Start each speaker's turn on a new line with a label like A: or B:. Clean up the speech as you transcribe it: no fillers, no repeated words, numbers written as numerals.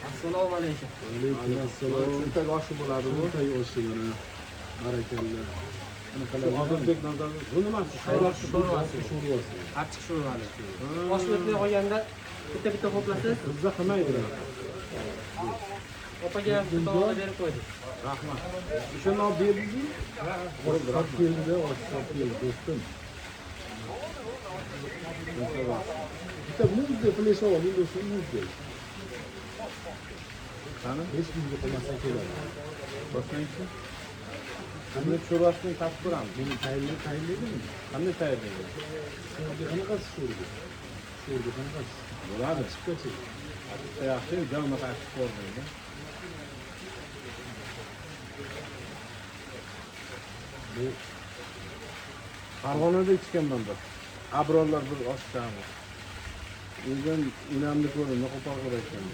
A: Assalomu alaykum.
B: Alaykum assalom. Cho'ntak oshi bo'ladi bu. Cho'ntak oshi mana. Barakalla.
C: Odilbek Nazarov. Bu nimasi?
B: Sho'rvasi.
A: Achchiq sho'rvali. Oshni o'tmay qolganda bitta ho'plasiz.
C: Bizda qilmaydilar.
A: Opaga xudo berib qo'ydi.
C: Rahmat. O'shani olib berdingizmi?
B: Oshqoq keldi, oshqoq keldi do'stim. Bitta muzda flesh oling do'stim, muzda.
C: Qani?
B: Hech kimga qilmasa keladi.
C: Boshlaychi. Qanday sho'rvasini tatib ko'ramiz.
B: Buni tayinlaydimi?
C: Qanday tayyorlaydi?
B: Qanaqasi sho'rva? Sho'rva qanaqasi?
C: Bo'ladi.
B: Chiqachi.
C: Yaxshi, jonga qarshi ko'rmaydi.
B: Bu
C: Farg'onada ichganman bir. Abrorlar bir oshchami. O'zim unamni ko'rdim, qo'pol qo'rayotgan.